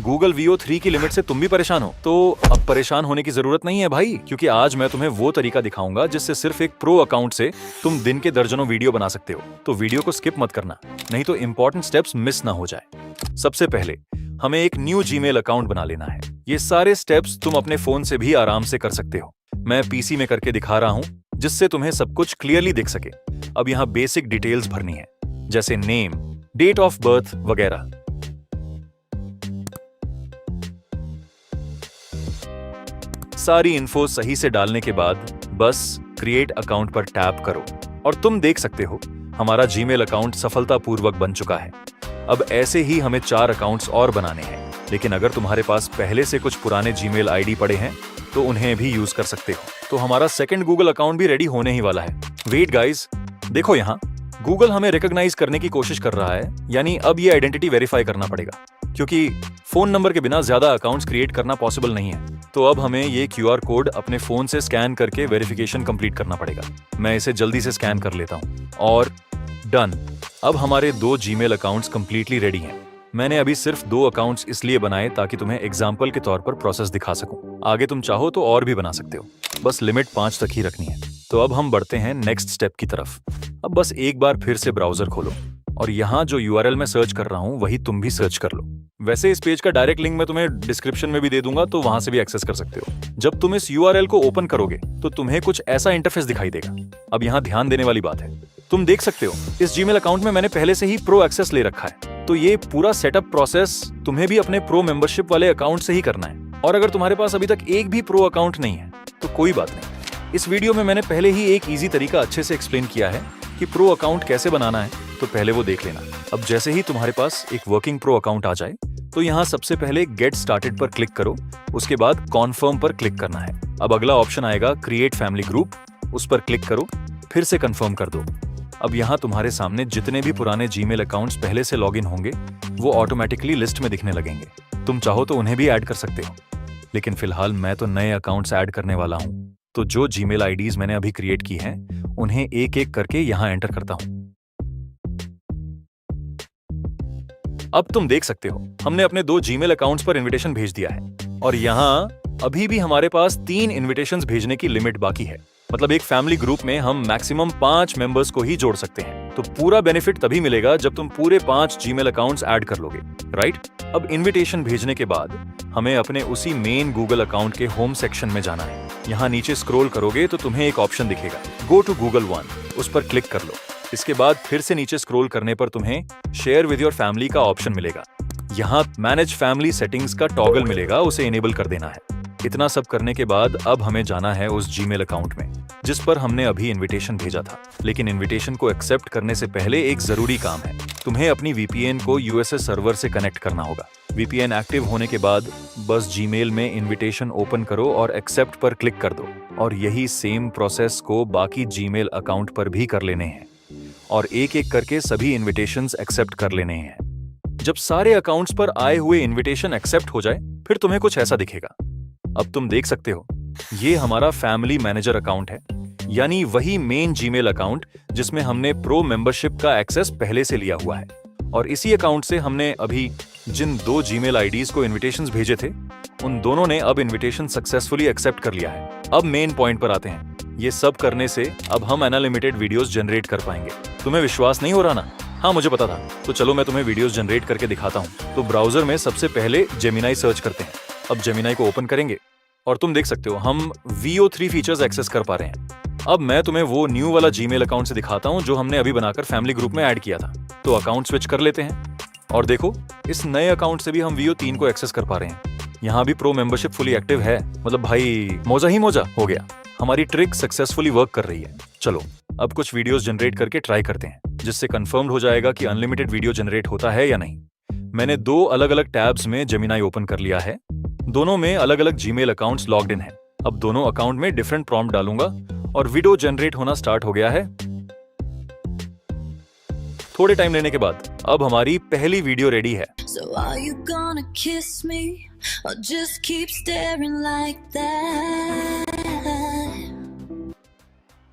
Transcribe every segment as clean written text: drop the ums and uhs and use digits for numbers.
Google VO3 की limit से तुम भी परेशान हो? तो अब परेशान होने की जरूरत नहीं है भाई, क्योंकि आज मैं तुम्हें वो तरीका दिखाऊंगा जिससे सिर्फ एक प्रो अकाउंट से तुम दिन के दर्जनों वीडियो बना सकते हो। तो वीडियो को स्किप मत करना, नहीं तो इंपॉर्टेंट स्टेप्स मिस ना हो जाए। सबसे पहले हमें एक न्यू जीमेल अकाउंट बना लेना है। ये सारे स्टेप्स तुम अपने फोन से भी आराम से कर सकते हो। मैं पीसी में करके दिखा रहा हूँ, जिससे तुम्हें सब कुछ क्लियरली दिख सके। अब यहाँ बेसिक डिटेल्स भरनी है, जैसे नेम, डेट ऑफ बर्थ वगैरह। सारी इन्फो सही से डालने के बाद बस क्रिएट अकाउंट पर टैप करो और तुम देख सकते हो हमारा जीमेल अकाउंट सफलतापूर्वक बन चुका है। अब ऐसे ही हमें 4 अकाउंट्स और बनाने हैं, लेकिन अगर तुम्हारे पास पहले से कुछ पुराने जीमेल आईडी पड़े हैं तो उन्हें भी यूज कर सकते हो। तो हमारा सेकंड गूगल अकाउंट भी रेडी होने ही वाला है। वेट गाइस, देखो यहाँ गूगल हमें रिकॉग्नाइज करने की कोशिश कर रहा है, यानी अब ये आइडेंटिटी वेरीफाई करना पड़ेगा, क्योंकि फोन नंबर के बिना ज्यादा अकाउंट्स क्रिएट करना पॉसिबल नहीं है। तो अब हमें ये QR कोड अपने फोन से स्कैन करके वेरिफिकेशन कंप्लीट करना पड़ेगा। मैं इसे जल्दी से स्कैन कर लेता हूँ और डन। अब हमारे 2 जीमेल अकाउंट्स कंप्लीटली रेडी हैं। मैंने अभी सिर्फ 2 अकाउंट्स इसलिए बनाए ताकि तुम्हें एग्जाम्पल के तौर पर प्रोसेस दिखा सकूं। आगे तुम चाहो तो और भी बना सकते हो, बस लिमिट 5 तक ही रखनी है। तो अब हम बढ़ते हैं नेक्स्ट स्टेप की तरफ। अब बस एक बार फिर से ब्राउजर खोलो और यहाँ जो URL मैं सर्च कर रहा हूँ वही तुम भी सर्च कर लो। वैसे इस पेज का डायरेक्ट लिंक मैं तुम्हें डिस्क्रिप्शन में भी दे दूंगा, तो वहां से भी एक्सेस कर सकते हो। जब तुम इस URL को ओपन करोगे तो तुम्हें कुछ ऐसा इंटरफेस दिखाई देगा। अब यहाँ ध्यान देने वाली बात है, तुम देख सकते हो इस जीमेल अकाउंट में मैंने पहले से ही प्रो एक्सेस ले रखा है। तो ये पूरा सेटअप प्रोसेस तुम्हें भी अपने प्रो मेंबरशिप वाले अकाउंट से ही करना है। और अगर तुम्हारे पास अभी तक एक भी प्रो अकाउंट नहीं है तो कोई बात नहीं, इस वीडियो में मैंने पहले ही एक इजी तरीका अच्छे से एक्सप्लेन किया है कि प्रो अकाउंट कैसे बनाना है, तो पहले वो देख लेना। अब जैसे ही तुम्हारे पास एक वर्किंग प्रो अकाउंट आ जाए तो यहाँ सबसे पहले गेट स्टार्टेड पर क्लिक करो, उसके बाद कॉन्फर्म पर क्लिक करना है। अब अगला ऑप्शन आएगा क्रिएट फैमिली ग्रुप, उस पर क्लिक करो, फिर से कंफर्म कर दो। अब यहाँ तुम्हारे सामने जितने भी पुराने जीमेल अकाउंट्स पहले से लॉगिन होंगे वो ऑटोमेटिकली लिस्ट में दिखने लगेंगे। तुम चाहो तो उन्हें भी ऐड कर सकते हो, लेकिन फिलहाल मैं तो नए अकाउंट्स ऐड करने वाला हूँ। तो जो जीमेल आईडीज मैंने अभी क्रिएट की हैं उन्हें एक एक करके यहाँ एंटर करता हूँ। अब तुम देख सकते हो हमने अपने 2 जीमेल अकाउंट्स पर इनविटेशन भेज दिया है और यहाँ अभी भी हमारे पास 3 इनविटेशंस भेजने की लिमिट बाकी है। मतलब एक फैमिली ग्रुप में हम मैक्सिमम 5 मेंबर्स को ही जोड़ सकते हैं। तो पूरा बेनिफिट तभी मिलेगा जब तुम पूरे 5 जीमेल अकाउंट्स ऐड कर लोगे, राइट? अब इनविटेशन भेजने के बाद हमें अपने उसी मेन गूगल अकाउंट के होम सेक्शन में जाना है। यहाँ नीचे स्क्रॉल करोगे तो तुम्हें एक ऑप्शन दिखेगा, गो टू गूगल वन, उस पर क्लिक कर लो। इसके बाद फिर से नीचे स्क्रॉल करने पर तुम्हें शेयर विद योर फैमिली का ऑप्शन मिलेगा। यहाँ मैनेज फैमिली सेटिंग्स का टॉगल मिलेगा, उसे इनेबल कर देना है। इतना सब करने के बाद अब हमें जाना है उस जीमेल अकाउंट में जिस पर हमने अभी इनविटेशन भेजा था। लेकिन इनविटेशन को एक्सेप्ट करने से पहले एक जरूरी काम है, तुम्हें अपनी VPN को यूएसए सर्वर से कनेक्ट करना होगा। VPN एक्टिव होने के बाद बस जीमेल में इनविटेशन ओपन करो और एक्सेप्ट पर क्लिक कर दो। और यही सेम प्रोसेस को बाकी जीमेल अकाउंट पर भी कर लेने हैं और एक एक करके सभी इनविटेशंस एक्सेप्ट कर लेने हैं। जब सारे अकाउंट्स पर आए हुए इनविटेशन एक्सेप्ट हो जाए फिर तुम्हें कुछ ऐसा दिखेगा। अब तुम देख सकते हो ये हमारा फैमिली मैनेजर अकाउंट है, यानी वही मेन जीमेल अकाउंट जिसमें हमने प्रो मेंबरशिप का एक्सेस पहले से लिया हुआ है। और इसी अकाउंट से हमने अभी जिन 2 जीमेल आईडीज को इनविटेशंस भेजे थे उन दोनों ने अब इनविटेशन सक्सेसफुली एक्सेप्ट कर लिया है। अब मेन पॉइंट पर आते हैं। ये सब करने से अब हम अनलिमिटेड वीडियोस जनरेट कर पाएंगे। तुम्हें विश्वास नहीं हो रहा ना? हाँ, मुझे पता था। तो चलो मैं तुम्हें वीडियोस जनरेट करके दिखाता हूँ। तो ब्राउजर में सबसे पहले जेमिनाई सर्च करते हैं। अब जेमिनाई को ओपन करेंगे और तुम देख सकते हो हम VO3 फीचर्स एक्सेस कर पा रहे हैं। अब मैं तुम्हें वो न्यू वाला जीमेल अकाउंट से दिखाता हूँ जो हमने अभी बनाकर फैमिली ग्रुप में ऐड किया था। तो अकाउंट स्विच कर लेते हैं और देखो इस नए अकाउंट से भी हम VO3 को एक्सेस कर पा रहे हैं। यहाँ भी प्रो मेंबरशिप फुली एक्टिव है। मतलब भाई मौजा ही मौजा हो गया। हमारी ट्रिक सक्सेसफुली वर्क कर रही है। चलो अब कुछ वीडियोस जनरेट करके ट्राई करते हैं, जिससे कंफर्म्ड हो जाएगा कि अनलिमिटेड वीडियो जनरेट होता है या नहीं। मैंने 2 अलग अलग टैब्स में जेमिनाई ओपन कर लिया है। दोनों में अलग अलग जीमेल अकाउंट्स लॉग्ड इन हैं। अब दोनों अकाउंट में डिफरेंट प्रॉम्प्ट डालूंगा और वीडियो जनरेट होना स्टार्ट हो गया है। थोड़े टाइम लेने के बाद अब हमारी पहली वीडियो रेडी है। So are you gonna kiss me or just keep staring like that?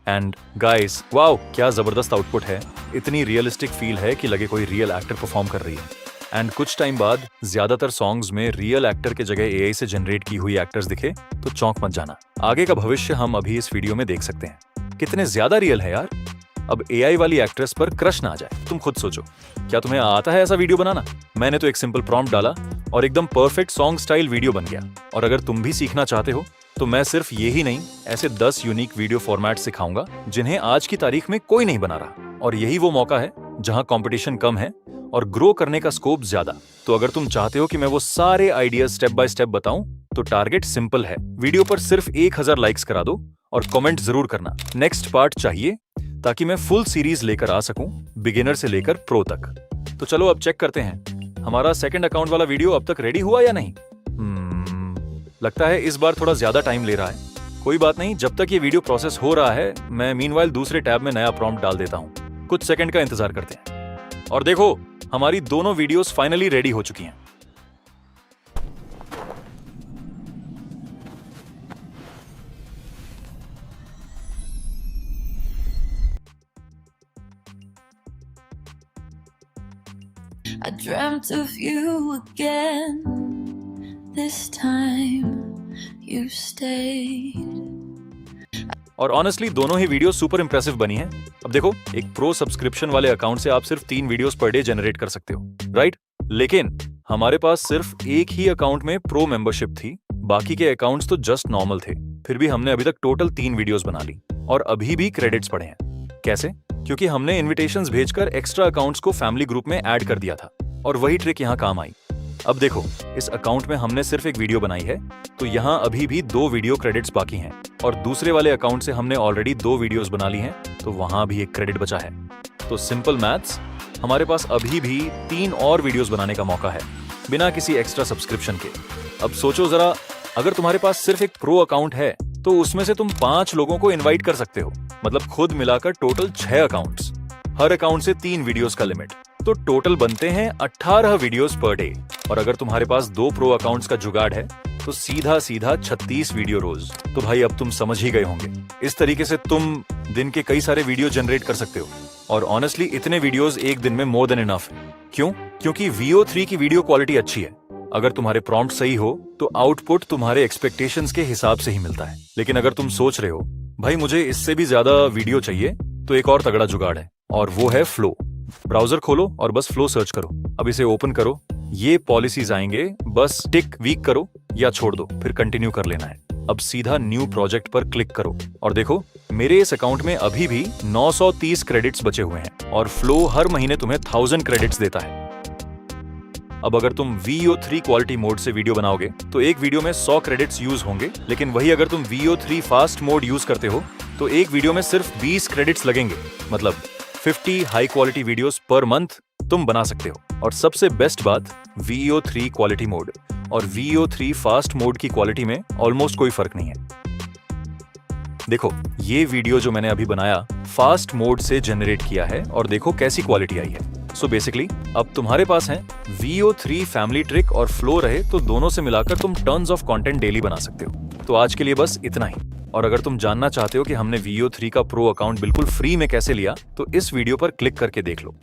And guys, wow क्या जबरदस्त आउटपुट है। इतनी रियलिस्टिक फील है कि लगे कोई रियल एक्टर परफॉर्म कर रही है। एंड कुछ टाइम बाद ज्यादातर सॉन्ग्स में रियल एक्टर के जगह एआई से जनरेट की हुई एक्टर्स दिखे तो चौंक मत जाना। आगे का भविष्य हम अभी इस वीडियो में देख सकते हैं। कितने ज्यादा रियल है यार। अब एआई वाली एक्ट्रेस पर क्रश ना आ जाए। तुम खुद सोचो, क्या तुम्हें आता है ऐसा वीडियो बनाना? मैंने तो एक सिंपल प्रॉम्प्ट डाला और एकदम परफेक्ट सॉन्ग स्टाइल वीडियो बन गया। और अगर तुम भी सीखना चाहते हो तो मैं सिर्फ यही नहीं, ऐसे 10 यूनिक वीडियो फॉर्मेट सिखाऊंगा जिन्हें आज की तारीख में कोई नहीं बना रहा। और यही वो मौका है जहां कंपटीशन कम है और ग्रो करने का स्कोप ज्यादा। तो अगर तुम चाहते हो कि मैं वो सारे आइडियाज स्टेप बाय स्टेप बताऊं तो टारगेट सिंपल है, वीडियो पर सिर्फ 1000 लाइक्स करा दो और कमेंट जरूर करना नेक्स्ट पार्ट चाहिए, ताकि मैं फुल सीरीज लेकर आ सकूं, बिगिनर से लेकर प्रो तक। तो चलो अब चेक करते हैं हमारा सेकंड अकाउंट वाला वीडियो अब तक रेडी हुआ या नहीं। लगता है इस बार थोड़ा ज्यादा टाइम ले रहा है। कोई बात नहीं, जब तक ये वीडियो प्रोसेस हो रहा है मैं मीनवाइल दूसरे टैब में नया प्रॉम्प्ट डाल देता हूं। कुछ सेकंड का इंतजार करते हैं। और देखो, हमारी दोनों वीडियोस फाइनली रेडी हो चुकी हैं। I dreamt of you again. This time you stayed. और ऑनेस्टली दोनों ही वीडियो सुपर इंप्रेसिव बनी है। अब देखो, एक प्रो सब्सक्रिप्शन वाले अकाउंट से आप सिर्फ 3 वीडियोस पर डे जनरेट कर सकते हो, राइट? लेकिन हमारे पास सिर्फ एक ही अकाउंट में प्रो मेंबरशिप थी, बाकी के अकाउंट्स तो जस्ट नॉर्मल थे। फिर भी हमने अभी तक टोटल 3 वीडियोस बना ली और अभी भी क्रेडिट्स पड़े हैं। कैसे? क्योंकि हमने इन्विटेशंस भेजकर एक्स्ट्रा अकाउंट्स को फैमिली ग्रुप में ऐड कर दिया था और वही ट्रिक यहाँ काम आई। अब देखो, इस अकाउंट में हमने सिर्फ एक वीडियो बनाई है तो यहाँ अभी भी 2 वीडियो क्रेडिट्स बाकी हैं, और दूसरे वाले अकाउंट से हमने ऑलरेडी 2 वीडियोस बना ली हैं तो वहां भी एक क्रेडिट बचा है। तो सिंपल मैथ्स, हमारे पास अभी भी 3 और वीडियोस बनाने का मौका है बिना किसी एक्स्ट्रा सब्सक्रिप्शन के। अब सोचो जरा, अगर तुम्हारे पास सिर्फ एक प्रो अकाउंट है तो उसमें से तुम 5 लोगों को इनवाइट कर सकते हो, मतलब खुद मिलाकर टोटल 6 अकाउंट्स, हर अकाउंट से 3 वीडियोस का लिमिट, तो टोटल बनते हैं 18 वीडियोस पर डे। और अगर तुम्हारे पास 2 प्रो अकाउंट्स का जुगाड़ है तो सीधा सीधा 36 वीडियो रोज। तो भाई अब तुम समझ ही गए होंगे, इस तरीके से तुम दिन के कई सारे वीडियो जनरेट कर सकते हो। और ऑनेस्टली इतने वीडियोस एक दिन में मोर देन इनफ है। क्यों? क्योंकि VO3 की वीडियो क्वालिटी अच्छी है। अगर तुम्हारे प्रॉम्प्ट सही हो तो आउटपुट तुम्हारे एक्सपेक्टेशंस के हिसाब से ही मिलता है। लेकिन अगर तुम सोच रहे हो भाई मुझे इससे भी ज्यादा वीडियो चाहिए, तो एक और तगड़ा जुगाड़ है और वो है फ्लो। ब्राउजर खोलो और बस फ्लो सर्च करो। अब इसे ओपन करो, ये पॉलिसीज आएंगे, बस टिक वीक करो या छोड़ दो, फिर कंटिन्यू कर लेना है। अब सीधा न्यू प्रोजेक्ट पर क्लिक करो और देखो, मेरे इस अकाउंट में अभी भी 930 क्रेडिट्स बचे हुए हैं और फ्लो हर महीने तुम्हें 1000 क्रेडिट्स देता है। अब अगर तुम VO3 क्वालिटी मोड से वीडियो बनाओगे तो एक वीडियो में 100 क्रेडिट्स यूज होंगे, लेकिन वही अगर तुम VO3 फास्ट मोड यूज करते हो तो एक वीडियो में सिर्फ 20 क्रेडिट्स लगेंगे, मतलब 50 high quality videos per month तुम बना सकते हो। और सबसे बेस्ट बात, VO3 क्वालिटी मोड और VO3 फास्ट मोड की क्वालिटी में ऑलमोस्ट कोई फर्क नहीं है। देखो, ये वीडियो जो मैंने अभी बनाया फास्ट मोड से जनरेट किया है और देखो कैसी क्वालिटी आई है। सो बेसिकली अब तुम्हारे पास है VO3 फैमिली ट्रिक और फ्लो रहे तो दोनों से मिलाकर तुम टन्स ऑफ कंटेंट डेली बना सकते हो। तो आज के लिए बस इतना ही। और अगर तुम जानना चाहते हो कि हमने VO3 का प्रो अकाउंट बिल्कुल फ्री में कैसे लिया तो इस वीडियो पर क्लिक करके देख लो।